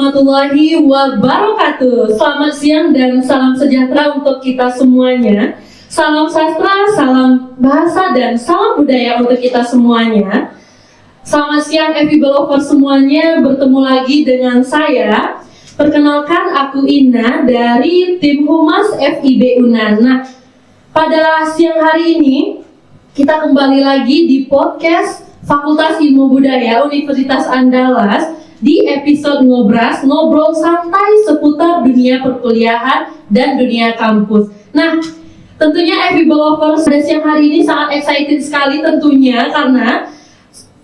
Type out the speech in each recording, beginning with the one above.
warahmatullahi wabarakatuh. Selamat siang dan salam sejahtera untuk kita semuanya. Salam sastra, salam bahasa, dan salam budaya untuk kita semuanya. Selamat siang FIB Lovers semuanya, bertemu lagi dengan saya. Perkenalkan, aku Ina dari tim Humas FIB UNAN. Nah, pada siang hari ini kita kembali lagi di podcast Fakultas Ilmu Budaya Universitas Andalas di episode Ngobras, ngobrol santai seputar dunia perkuliahan dan dunia kampus. Nah, tentunya FIB Lovers pada siang hari ini sangat excited sekali tentunya karena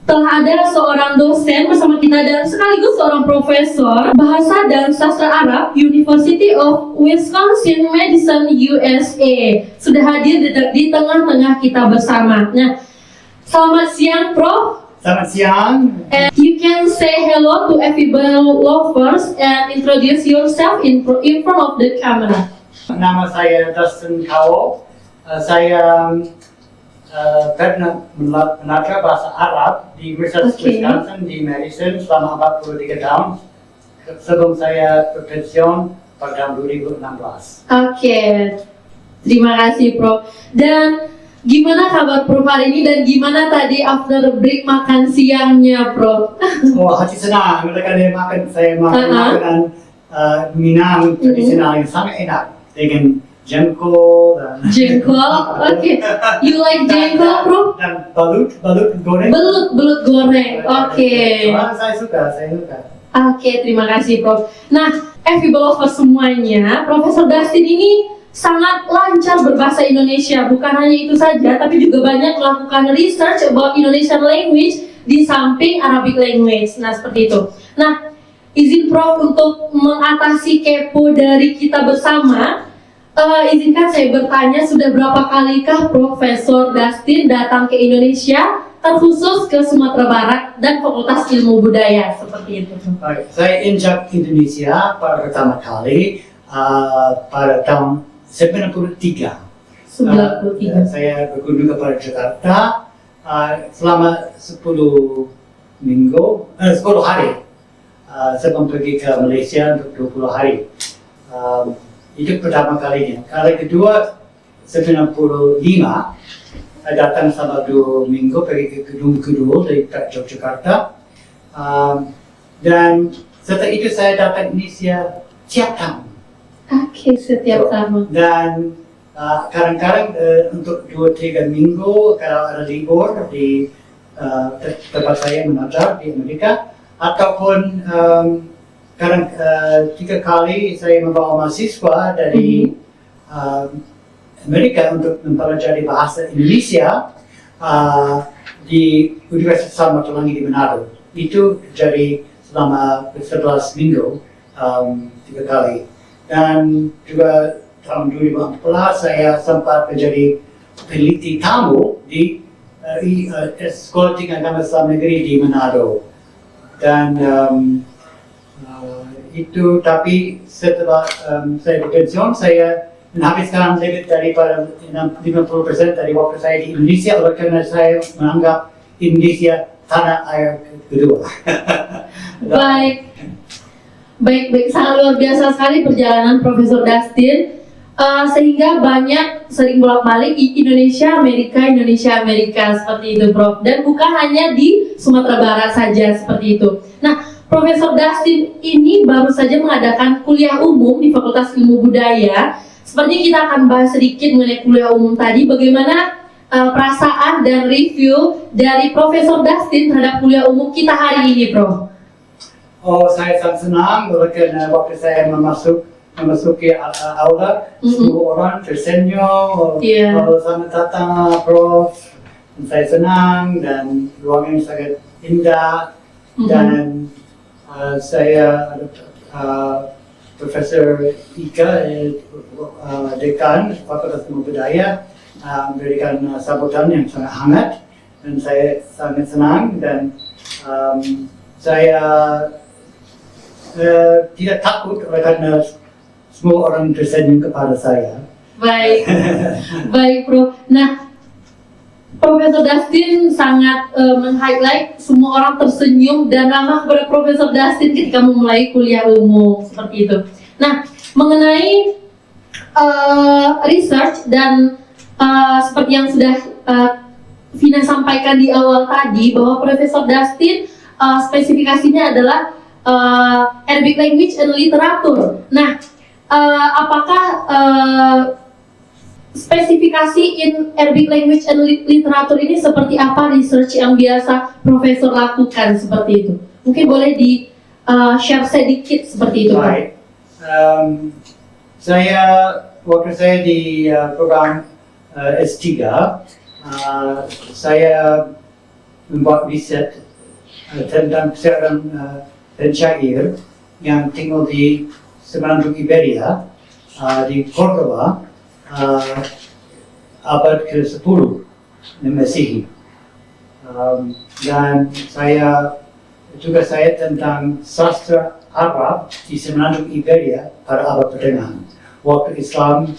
telah ada seorang dosen bersama kita dan sekaligus seorang profesor Bahasa dan Sastra Arab University of Wisconsin Madison USA sudah hadir di tengah-tengah kita bersama. Nah, selamat siang Prof. Selamat siang. And you can say hello to FIB Lovers and introduce yourself in front of the camera. Nama saya Dustin Cowell. Saya pernah belajar bahasa Arab di Universitas Wisconsin di Madison selama 43 tahun sebelum saya berpensiun pada tahun 2016. Oke, terima kasih Prof. Dan gimana kabar Prof hari ini dan gimana tadi after break makan siangnya Prof? Oh, hati senang mereka makan saya makan makanan Minang tradisional yang sangat enak dengan jengkol dan Oke. You like jengkol Prof? dan balut goreng. Belut goreng. Oke. Saya suka. Oke, terima kasih Prof. Nah, FIB Lovers semuanya, Profesor Dustin ini sangat lancar berbahasa Indonesia. Bukan hanya itu saja, tapi juga banyak melakukan research about Indonesian language di samping Arabic language. Nah, seperti itu. Nah, izin Prof untuk mengatasi kepo dari kita bersama. Izinkan saya bertanya, sudah berapa kalikah Profesor Dustin datang ke Indonesia, terkhusus ke Sumatera Barat dan Fakultas Ilmu Budaya, seperti itu? Baik, saya injak Indonesia pada pertama kali pada tahun 93. Saya berkunjung kepada Jakarta selama 10 hari sebelum pergi ke Malaysia untuk 20 hari. Itu pertama kalinya. Kali kedua 95 saya datang selama 2 minggu pergi ke Gedung Kedul dari Yogyakarta. Dan setelah itu saya datang Indonesia tiap tahun. Oke, setiap tahun. Dan kadang-kadang untuk 2-3 minggu kalau ada libur di tempat saya mengajar di Amerika, ataupun kadang 3 kali saya membawa mahasiswa dari Amerika untuk mempelajari bahasa Indonesia di Universitas Sarmatulangi di Manado. Itu jadi selama 11 minggu 3 kali. Dan juga tahun 2014 saya sempat menjadi peneliti tamu di Sekolah Tinggi Agama Islam Negeri di Manado. Dan itu, tapi setelah saya berpensiun, saya menghabiskan lebih daripada 50% dari waktu saya di Indonesia, oleh karena saya menganggap Indonesia tanah air kedua. Baik, sangat luar biasa sekali perjalanan Profesor Dustin, sehingga sering bolak-balik Indonesia Amerika seperti itu Prof. Dan bukan hanya di Sumatera Barat saja seperti itu. Nah, Profesor Dustin ini baru saja mengadakan kuliah umum di Fakultas Ilmu Budaya. Sepertinya kita akan bahas sedikit mengenai kuliah umum tadi, bagaimana perasaan dan review dari Profesor Dustin terhadap kuliah umum kita hari ini, Prof. Oh, saya sangat senang karena waktu saya memasuki aula, semua orang tersenyum, selamat datang Prof. Dan saya senang dan ruangan sangat indah dan saya Profesor Ika, Dekan Fakultas Ilmu Budaya, memberikan sambutan yang sangat hangat dan saya sangat senang dan saya tidak takut karena semua orang tersenyum kepada saya. Baik, Prof. Nah, Profesor Dustin sangat meng-highlight semua orang tersenyum dan ramah kepada Profesor Dustin ketika memulai kuliah umum seperti itu. Nah, mengenai research dan seperti yang sudah Vina sampaikan di awal tadi bahwa Profesor Dustin spesifikasinya adalah Arabic Language and Literature. Nah, apakah spesifikasi in Arabic Language and Literature ini seperti apa research yang biasa Profesor lakukan seperti itu? Mungkin boleh di share sedikit seperti itu, Pak. Baik. Waktu saya di program S3, saya membuat riset tentang seorang penyair yang tinggal di semenanjung Iberia, di Cordoba, abad ke-10 Masehi. Dan tugas saya tentang sastra Arab di semenanjung Iberia pada abad pertengahan. Waktu Islam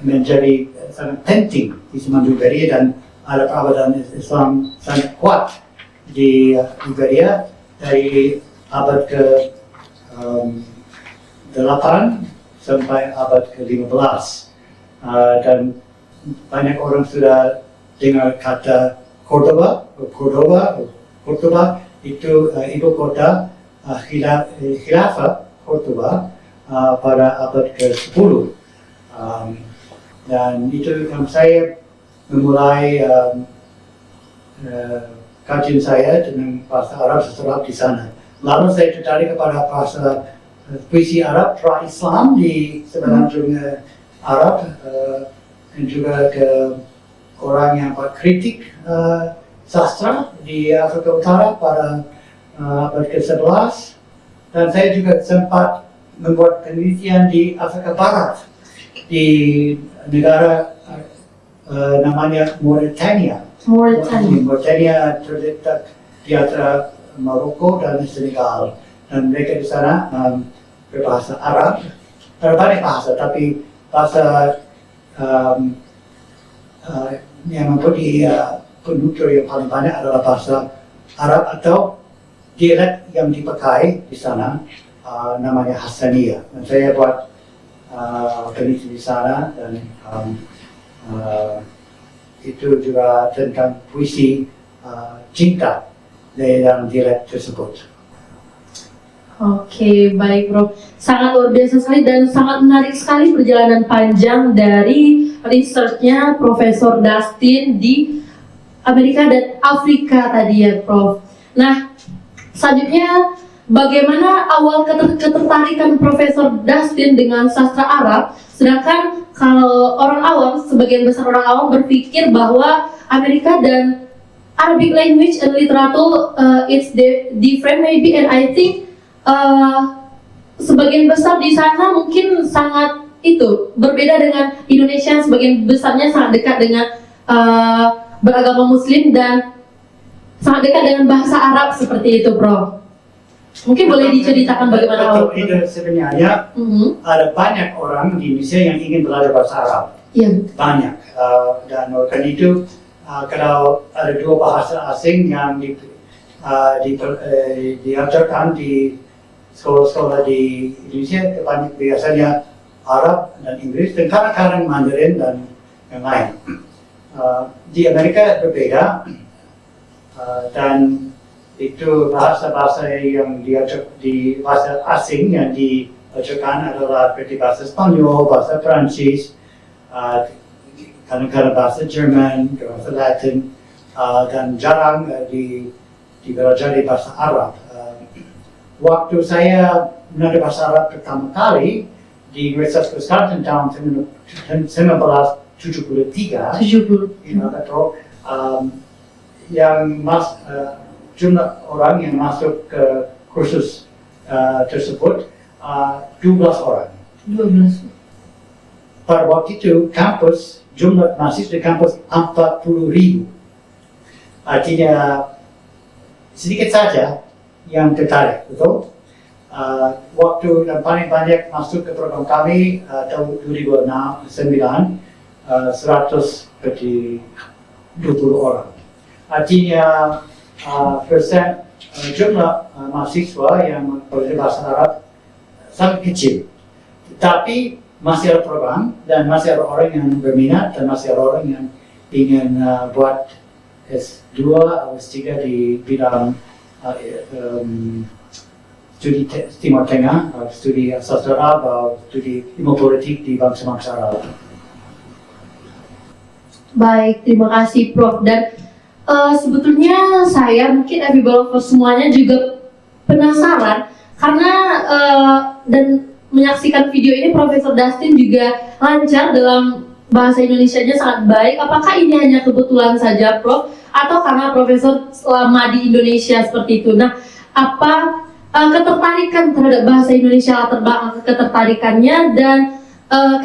menjadi sangat penting di semenanjung Iberia dan ada peradaban Islam sangat kuat di Iberia dari abad ke-8 sampai abad ke-15, dan banyak orang sudah dengar kata Cordoba itu ibu kota khilafah Cordoba pada abad ke-10, dan itu saya memulai kajian saya dengan bahasa Arab setelah di sana. Lalu saya tertarik kepada bahasa puisi Arab pra-Islam di semenanjung Arab, dan juga ke orang yang buat kritik sastra di Afrika Utara pada abad ke-11, dan saya juga sempat membuat penelitian di Afrika Barat di negara namanya Mauritania. Mauritania terletak di antara Maroko dan Senegal, dan mereka di sana berbahasa Arab. Banyak bahasa, tapi bahasa yang mempunyai penutur yang paling banyak adalah bahasa Arab atau dialek yang dipakai di sana, namanya Hassaniyah. Dan saya buat penelitian di sana, dan itu juga tentang puisi cinta dalam dialek tersebut. Oke, baik Bro. Sangat luar biasa sekali dan sangat menarik sekali perjalanan panjang dari research-nya Profesor Dustin di Amerika dan Afrika tadi ya, Prof. Nah, selanjutnya bagaimana awal ketertarikan Profesor Dustin dengan sastra Arab? Sedangkan kalau orang awam, sebagian besar orang awam berpikir bahwa Amerika dan Arabic language and literature it's different maybe, and I think sebagian besar di sana mungkin sangat berbeda dengan Indonesia yang sebagian besarnya sangat dekat dengan beragama Muslim dan sangat dekat dengan bahasa Arab seperti itu, Bro. Mungkin boleh diceritakan bagaimana awal itu. Sebenarnya ada banyak orang di Indonesia yang ingin belajar bahasa Arab. Iya. Banyak, dan oleh itu kalau ada dua bahasa asing yang diajarkan di sekolah-sekolah di Indonesia, biasanya Arab dan Inggris, dan kadang-kadang Mandarin dan yang lain. Di Amerika berbeda, dan itu bahasa-bahasa yang diajar di bahasa asing yang diajarkan adalah seperti bahasa Spanyol, bahasa Prancis, kadang-kadang bahasa Jerman, bahasa Latin, dan jarang dipelajari bahasa Arab. Waktu saya belajar bahasa Arab pertama kali di Universitas Wisconsin tahun 1973, jumlah orang yang masuk ke kursus tersebut 12 orang. 12. Pada waktu itu jumlah mahasiswa di kampus 40.000. Artinya sedikit saja yang tertarik, betul? Waktu yang paling banyak masuk ke program kami tahun 2009, 120 orang. Artinya persen jumlah mahasiswa yang mempelajari bahasa Arab sangat kecil. Tetapi masih ada program dan masih ada orang yang berminat dan masih ada orang yang ingin buat S2 atau S3 di bidang studi Timur Tengah, studi sastra Arab atau studi ilmu politik di bangsa-bangsa Arab. Baik, terima kasih Prof. Dan sebetulnya saya mungkin Developer semuanya juga penasaran karena dan menyaksikan video ini Profesor Dustin juga lancar dalam bahasa Indonesianya sangat baik. Apakah ini hanya kebetulan saja, Prof? Atau karena Profesor selama di Indonesia seperti itu? Nah, apa ketertarikan terhadap bahasa Indonesia, latar belakang ketertarikannya, dan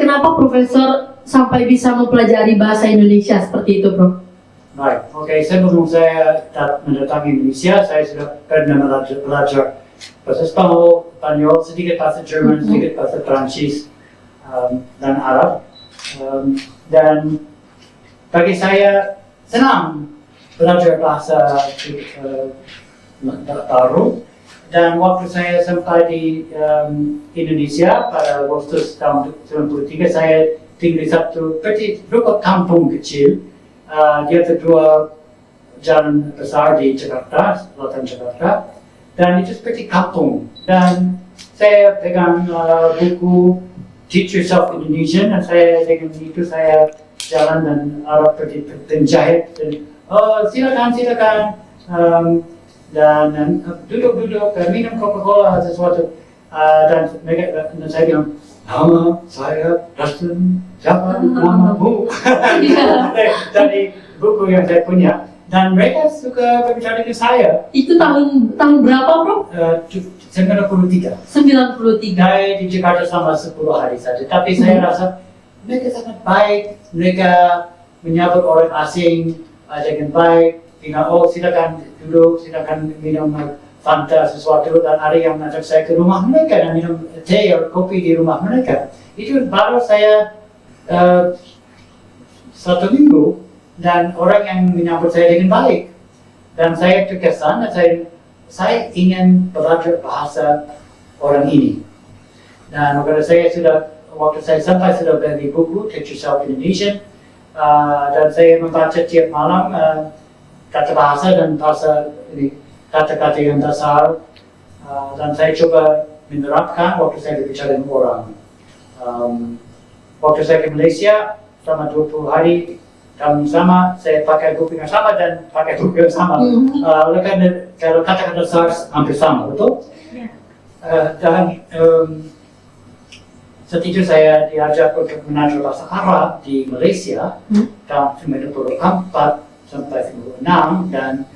kenapa Profesor sampai bisa mempelajari bahasa Indonesia seperti itu, Prof? Baik, oke. Sebelum saya mendatangi Indonesia, saya sudah pernah belajar bahasa Spanyol, sedikit bahasa Jerman, sedikit bahasa Prancis, dan Arab. Dan bagi saya senang belajar bahasa baru. Dan waktu saya sampai di Indonesia pada Agustus tahun 1993, saya tinggal di satu rupa kampung kecil di kedua jalan besar di Jakarta, selatan Jakarta, dan itu seperti kampung. Dan saya pegang buku Teach Yourself Indonesian, dan saya dengan itu saya jalan dan Arab seperti penjahit dan silakan dan duduk minum Coca-Cola sesuatu, dan saya bilang nama saya Dustin, siapa namamu? Dari buku yang saya punya, dan mereka suka berbicara dengan saya. Itu tahun berapa, Prof? 93. 93. Saya di Jakarta selama 10 hari saja, tapi saya rasa mereka sangat baik. Mereka menyambut orang asing dengan baik. Bilang, oh silakan duduk, silakan minum Fanta sesuatu, dan ada yang mengajak saya ke rumah mereka dan minum teh atau kopi di rumah mereka. Itu baru saya 1 minggu, dan orang yang menyambut saya dengan baik. Dan saya terkesan dan saya ingin belajar bahasa orang ini. Dan waktu saya sampai sudah beli buku Teach Yourself Indonesian, dan saya membaca tiap malam kata bahasa dan bahasa ini, kata-kata yang dasar, dan saya coba menerapkan waktu saya berbicara dengan orang. Waktu saya ke Malaysia selama 20 hari tahun sama, saya pakai buku yang sama dan pakai buku yang sama. Oleh karena kalau kata-kata dasar hampir sama, betul? Dan saat itu saya diajak untuk mengajar bahasa Arab di Malaysia tahun 1994 sampai 1996, dan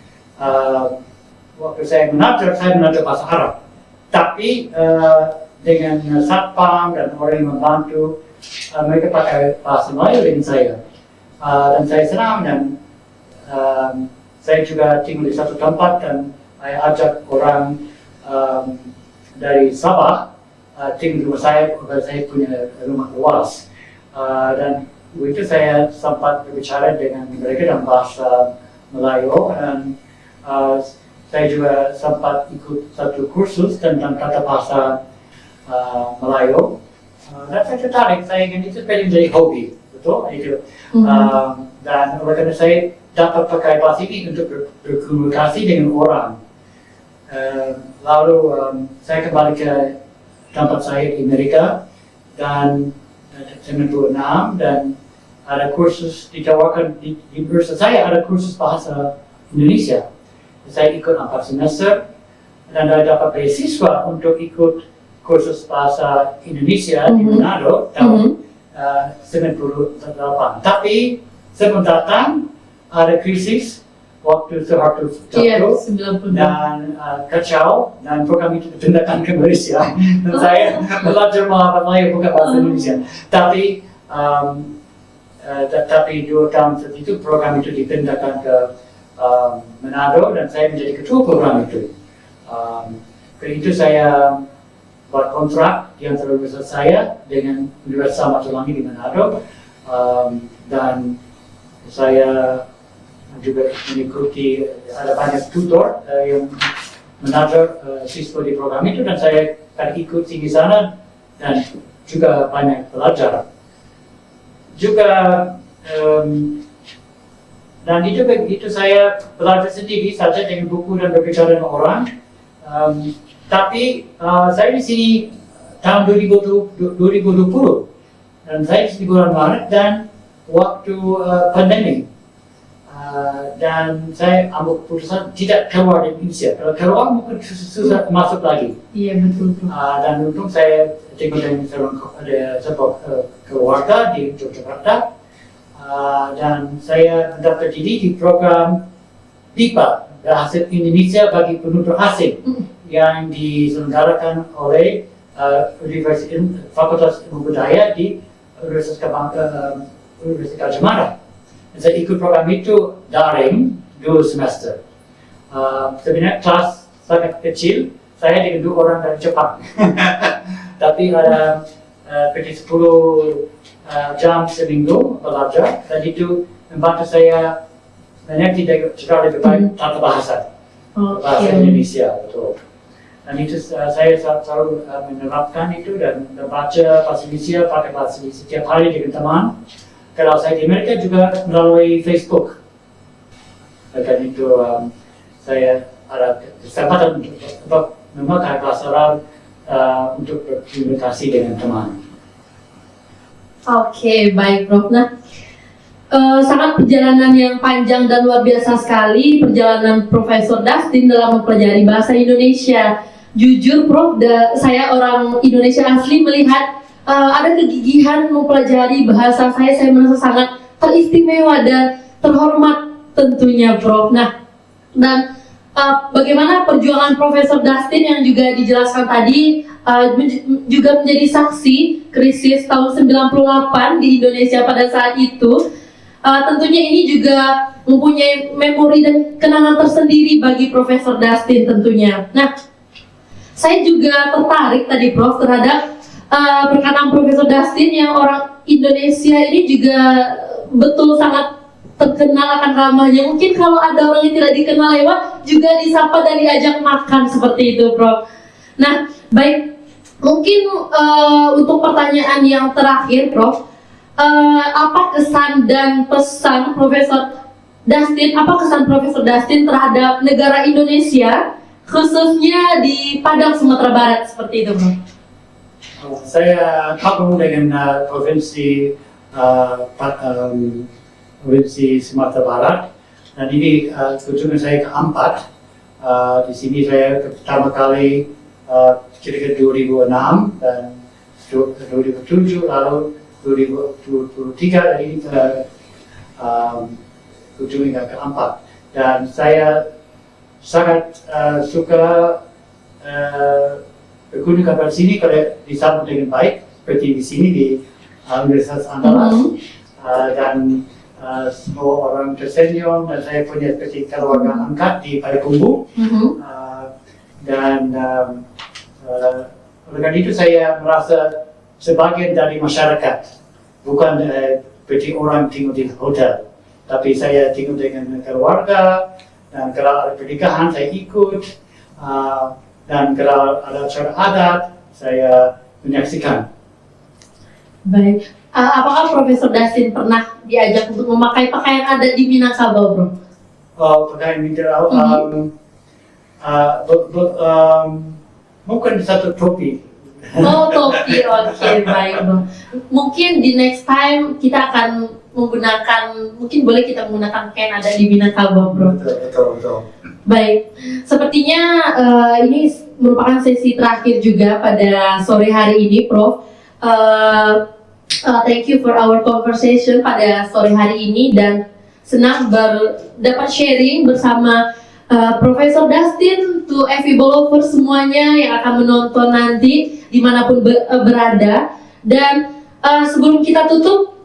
waktu saya mengajar bahasa Arab. Tapi dengan satpam dan orang yang membantu, mereka pakai bahasa Melayu dengan saya. Dan saya senang, dan saya juga tinggal di satu tempat dan saya ajak orang dari Sabah tinggal di rumah saya, karena saya punya rumah luas. Dan itu saya sempat berbicara dengan mereka dalam bahasa Melayu, dan saya juga sempat ikut satu kursus tentang kata bahasa Melayu. Dan saya tertarik, saya ingin itu menjadi hobi, betul? Itu. Dan oleh karena saya dapat pakai bahasa ini untuk berkomunikasi dengan orang. Lalu saya kembali ke tempat saya di Amerika, dan 96, dan ada kursus ditawarkan di universitas saya, ada kursus bahasa Indonesia. Saya ikut 4 semester, dan saya dapat beasiswa untuk ikut kursus bahasa Indonesia di Manado tahun 98. Tapi sebelum datang ada krisis waktu Soeharto jatuh, dan kacau, dan program itu dipindahkan ke Malaysia. Dan saya belajar Melayu bukan bahasa Indonesia. Tapi 2 tahun setelah itu program itu dipindahkan ke Manado, dan saya menjadi ketua program itu. Ketika itu saya buat kontrak di antara universitas saya dengan Universitas Matulangi di Manado, dan saya juga mengikuti, ada banyak tutor yang mengajar siswa di program itu, dan saya akan ikuti di sana dan juga banyak belajar. Juga dan itu saya belajar sendiri saja dengan buku dan berbicara dengan orang. Tapi saya di sini tahun 2020 dan saya di bulan Maret dan waktu pandemi. Dan saya ambil keputusan tidak keluar dari Indonesia. Kalau keluar mungkin susah masuk lagi. Iya, betul. Dan untung saya tinggal dengan sebuah keluarga di Yogyakarta. Dan saya mendaftar diri di program BIPA, Bahasa Indonesia bagi Penutur Asing, yang diselenggarakan oleh Fakultas Ilmu Budaya di Universitas Gadjah Mada. Saya ikut program itu daring 2 semester. Sebenarnya kelas sangat kecil, saya dengan 2 orang dari Jepang. Tapi ada seperti 10 jam seminggu belajar, dan itu membantu saya mengerti juga lebih baik tata bahasa Indonesia, betul. Dan itu saya selalu menerapkan itu dan membaca bahasa Indonesia, pakai bahasa Indonesia setiap hari dengan teman. Kalau saya di Amerika juga melalui Facebook. Dan itu saya ada kesempatan untuk memakai bahasa Arab untuk berkomunikasi dengan teman. Oke, baik Prof. Nah, sangat perjalanan yang panjang dan luar biasa sekali perjalanan Profesor Dustin dalam mempelajari bahasa Indonesia. Jujur Prof, saya orang Indonesia asli melihat ada kegigihan mempelajari bahasa saya merasa sangat teristimewa dan terhormat tentunya Prof. Nah, dan bagaimana perjuangan Profesor Dustin yang juga dijelaskan tadi juga menjadi saksi krisis tahun 98 di Indonesia pada saat itu. Tentunya ini juga mempunyai memori dan kenangan tersendiri bagi Profesor Dustin tentunya. Nah, saya juga tertarik tadi Prof terhadap perkataan Profesor Dustin yang orang Indonesia ini juga betul sangat terkenal akan ramahnya. Mungkin kalau ada orang yang tidak dikenal lewat juga disapa dan diajak makan seperti itu Prof. Nah, baik, mungkin untuk pertanyaan yang terakhir Prof, apa kesan dan pesan Profesor Dustin, apa kesan Profesor Dustin terhadap negara Indonesia, khususnya di Padang, Sumatera Barat seperti itu Prof? Saya kagum dengan provinsi Sumatera Barat, dan ini kunjungan saya keempat. Di sini saya pertama kali kira-kira 2006 dan 2007, lalu 2023 dan ini kunjungan keempat. Dan saya sangat suka berkunjung ke sini kalau disambut dengan baik, seperti di sini di Universitas Andalas. Dan semua orang tersenyum, dan saya punya seperti keluarga angkat di Payakumbuh. Dan oleh karena itu saya merasa sebagian dari masyarakat, bukan seperti orang tinggal di hotel, tapi saya tinggal dengan keluarga, dan kalau ada pernikahan saya ikut, dan kalau ada acara adat saya menyaksikan. Baik, apakah Profesor Dustin pernah diajak untuk memakai pakaian adat di Minangkabau, Bro? Pakaian Minangkabau, mungkin satu topi. Oh, topi, oke, baik Bro. Mungkin di next time kita akan menggunakan, mungkin boleh kita menggunakan pakaian adat di Minangkabau, Bro. Betul. Baik, sepertinya ini merupakan sesi terakhir juga pada sore hari ini, Prof. Thank you for our conversation pada sore hari ini, dan senang dapat sharing bersama Profesor Dustin to FEB lovers semuanya yang akan menonton nanti dimanapun berada. Dan sebelum kita tutup,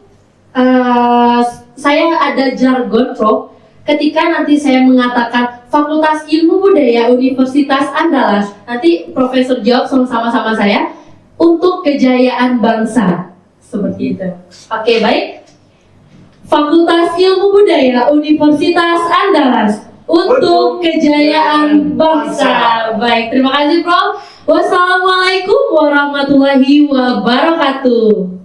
saya ada jargon, Prof. Ketika nanti saya mengatakan Fakultas Ilmu Budaya Universitas Andalas, nanti Profesor jawab sama-sama saya, untuk kejayaan bangsa. Seperti itu. Oke, baik. Fakultas Ilmu Budaya Universitas Andalas untuk kejayaan bangsa. Baik, terima kasih Prof. Wassalamualaikum warahmatullahi wabarakatuh.